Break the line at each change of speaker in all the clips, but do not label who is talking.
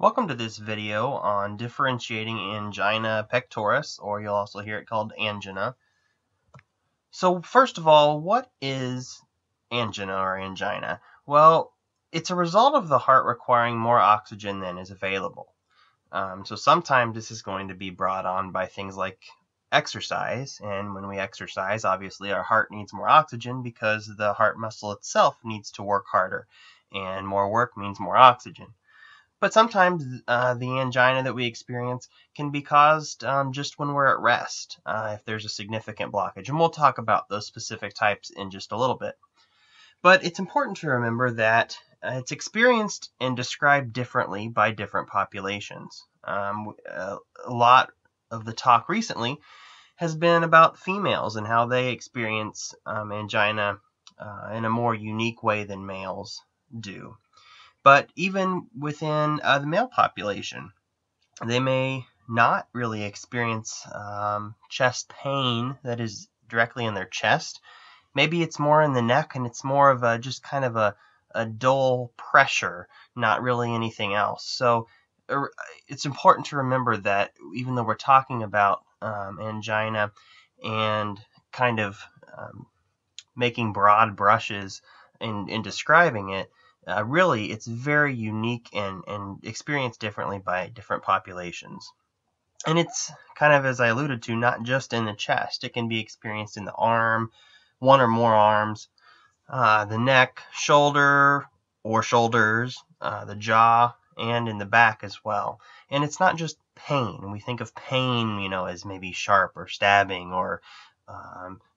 Welcome to this video on differentiating angina pectoris, or you'll also hear it called angina. So first of all, what is angina or angina? Well, it's a result of the heart requiring more oxygen than is available. So sometimes this is going to be brought on by things like exercise, and when we exercise, obviously our heart needs more oxygen because the heart muscle itself needs to work harder, and more work means more oxygen. But sometimes the angina that we experience can be caused just when we're at rest, if there's a significant blockage. And we'll talk about those specific types in just a little bit. But it's important to remember that it's experienced and described differently by different populations. A lot of the talk recently has been about females and how they experience angina in a more unique way than males do. But even within the male population, they may not really experience chest pain that is directly in their chest. Maybe it's more in the neck, and it's more of just kind of a dull pressure, not really anything else. So it's important to remember that even though we're talking about angina and kind of making broad brushes in describing it, really it's very unique and experienced differently by different populations. And it's kind of, as I alluded to, not just in the chest. It can be experienced in the arm, one or more arms, the neck, shoulder or shoulders, the jaw, and in the back as well. And it's not just pain. We think of pain, as maybe sharp or stabbing or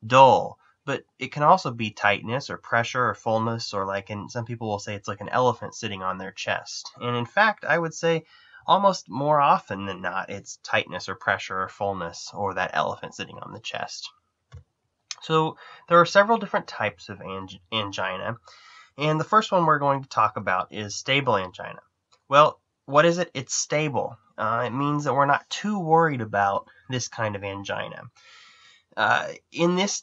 dull. But it can also be tightness or pressure or fullness, or some people will say it's like an elephant sitting on their chest. And in fact, I would say almost more often than not, it's tightness or pressure or fullness or that elephant sitting on the chest. So there are several different types of angina. And the first one we're going to talk about is stable angina. Well, what is it? It's stable. It means that we're not too worried about this kind of angina. In this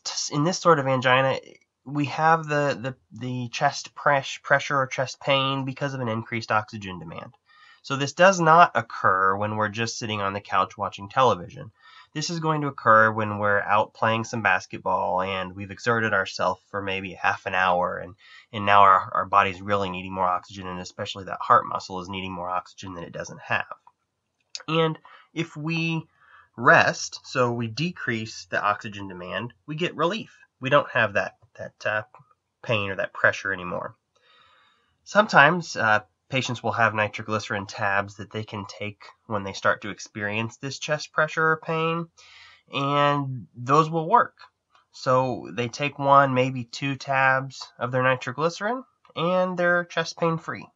sort of angina, we have the chest pressure or chest pain because of an increased oxygen demand. So this does not occur when we're just sitting on the couch watching television. This is going to occur when we're out playing some basketball and we've exerted ourselves for maybe half an hour, and now our body's really needing more oxygen, and especially that heart muscle is needing more oxygen than it doesn't have. And if we rest, so we decrease the oxygen demand, we get relief. We don't have that pain or that pressure anymore. Sometimes patients will have nitroglycerin tabs that they can take when they start to experience this chest pressure or pain, and those will work. So they take one, maybe 2 tabs of their nitroglycerin, and they're chest pain free.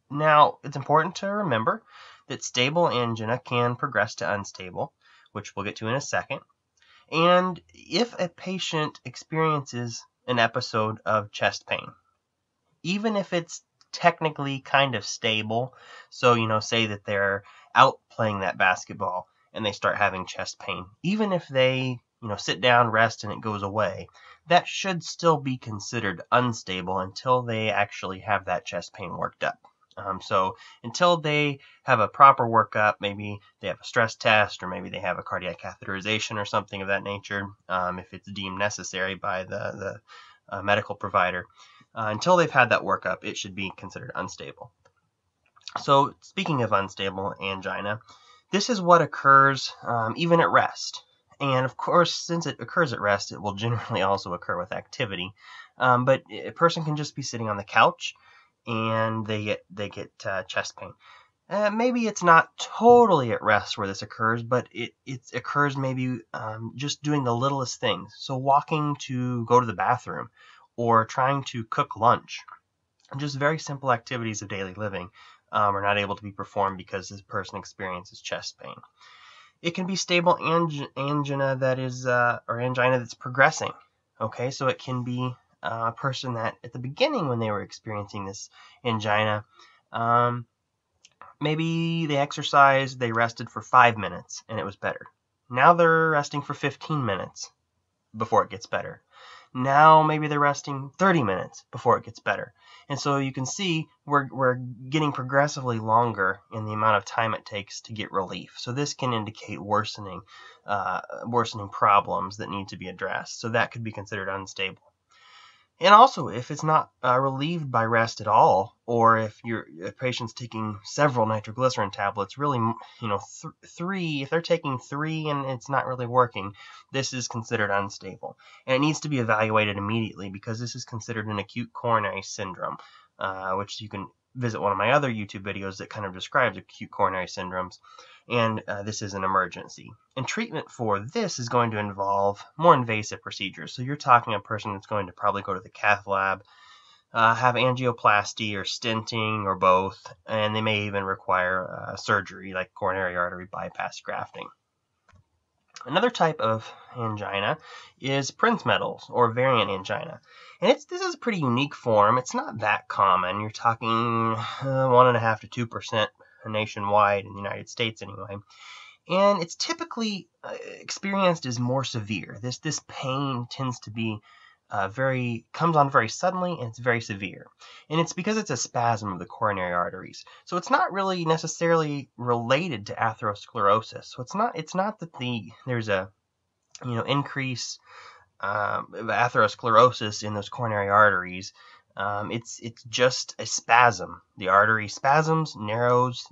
Now, it's important to remember that stable angina can progress to unstable, which we'll get to in a second. And if a patient experiences an episode of chest pain, even if it's technically kind of stable, so say that they're out playing that basketball and they start having chest pain, even if they sit down, rest, and it goes away, that should still be considered unstable until they actually have that chest pain worked up. So until they have a proper workup, maybe they have a stress test, or maybe they have a cardiac catheterization or something of that nature, if it's deemed necessary by the medical provider, until they've had that workup, it should be considered unstable. So speaking of unstable angina, this is what occurs even at rest. And of course, since it occurs at rest, it will generally also occur with activity. But a person can just be sitting on the couch and they get chest pain. Maybe it's not totally at rest where this occurs, but it occurs maybe just doing the littlest things. So walking to go to the bathroom, or trying to cook lunch. Just very simple activities of daily living are not able to be performed because this person experiences chest pain. It can be stable angina that is, or angina that's progressing. Okay, so it can be a person that at the beginning when they were experiencing this angina, maybe they exercised, they rested for 5 minutes and it was better. Now they're resting for 15 minutes before it gets better. Now maybe they're resting 30 minutes before it gets better. And so you can see we're getting progressively longer in the amount of time it takes to get relief. So this can indicate worsening problems that need to be addressed. So that could be considered unstable. And also, if it's not relieved by rest at all, or if your patient's taking several nitroglycerin tablets, really, three, if they're taking 3 and it's not really working, this is considered unstable. And it needs to be evaluated immediately because this is considered an acute coronary syndrome, which you can visit one of my other YouTube videos that kind of describes acute coronary syndromes. And this is an emergency. And treatment for this is going to involve more invasive procedures. So you're talking a person that's going to probably go to the cath lab, have angioplasty or stenting or both, and they may even require surgery like coronary artery bypass grafting. Another type of angina is Prinzmetal's or variant angina. And this is a pretty unique form. It's not that common. You're talking 1.5% to 2% nationwide in the United States anyway. And it's typically experienced as more severe. This pain tends to be comes on very suddenly, and it's very severe. And it's because it's a spasm of the coronary arteries. So it's not really necessarily related to atherosclerosis. So it's not that there's a increase of atherosclerosis in those coronary arteries. It's just a spasm. The artery spasms, narrows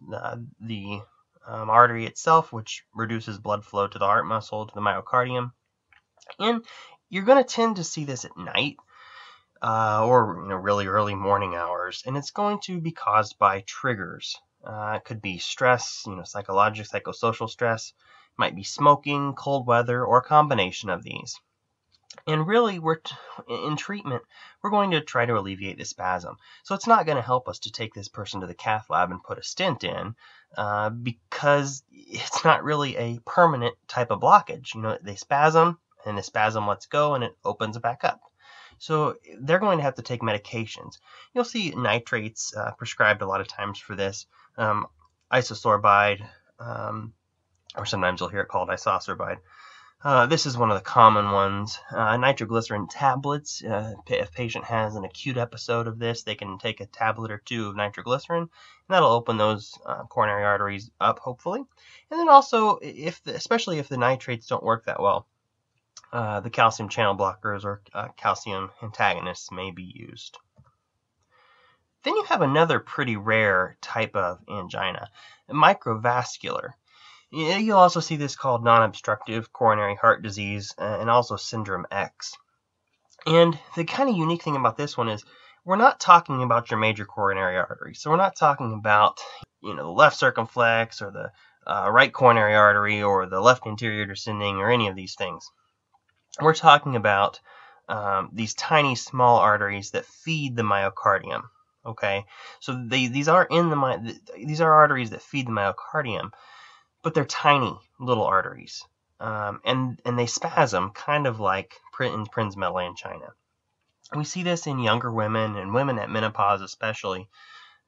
the artery itself, which reduces blood flow to the heart muscle, to the myocardium. And you're going to tend to see this at night or really early morning hours, and it's going to be caused by triggers. It could be stress, psychological, psychosocial stress. It might be smoking, cold weather, or a combination of these. And really, in treatment, we're going to try to alleviate the spasm. So it's not going to help us to take this person to the cath lab and put a stent in because it's not really a permanent type of blockage. They spasm, and the spasm lets go, and it opens it back up. So they're going to have to take medications. You'll see nitrates prescribed a lot of times for this, isosorbide, or sometimes you'll hear it called isosorbide. This is one of the common ones. Nitroglycerin tablets. If a patient has an acute episode of this, they can take a tablet or 2 of nitroglycerin, and that'll open those coronary arteries up, hopefully. And then also, especially if the nitrates don't work that well, the calcium channel blockers or calcium antagonists may be used. Then you have another pretty rare type of angina, microvascular. You'll also see this called non-obstructive coronary heart disease and also syndrome X. And the kind of unique thing about this one is we're not talking about your major coronary artery. So we're not talking about the left circumflex or the right coronary artery or the left anterior descending or any of these things. We're talking about these tiny small arteries that feed the myocardium. Okay, so these are arteries that feed the myocardium, but they're tiny little arteries, and they spasm kind of like in Prinzmetal angina. We see this in younger women and women at menopause especially,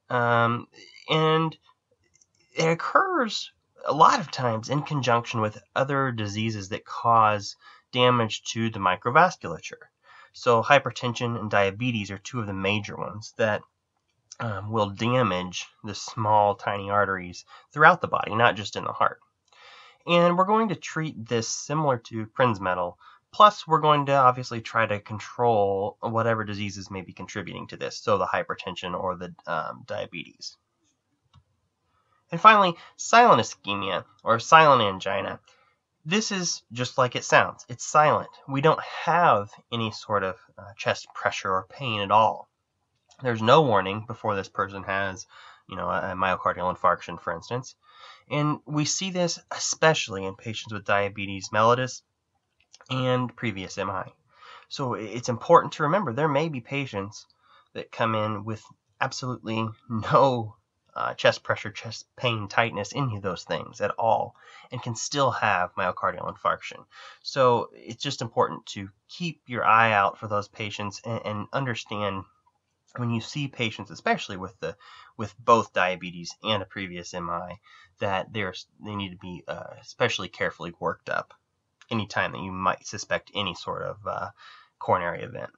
and it occurs a lot of times in conjunction with other diseases that cause damage to the microvasculature. So hypertension and diabetes are 2 of the major ones that will damage the small, tiny arteries throughout the body, not just in the heart. And we're going to treat this similar to Prinzmetal, plus we're going to obviously try to control whatever diseases may be contributing to this, so the hypertension or the diabetes. And finally, silent ischemia, or silent angina. This is just like it sounds. It's silent. We don't have any sort of chest pressure or pain at all. There's no warning before this person has, a myocardial infarction, for instance. And we see this especially in patients with diabetes mellitus and previous MI. So it's important to remember there may be patients that come in with absolutely no chest pressure, chest pain, tightness, any of those things at all, and can still have myocardial infarction. So it's just important to keep your eye out for those patients and understand when you see patients, especially with both diabetes and a previous MI, that they need to be especially carefully worked up anytime that you might suspect any sort of coronary event.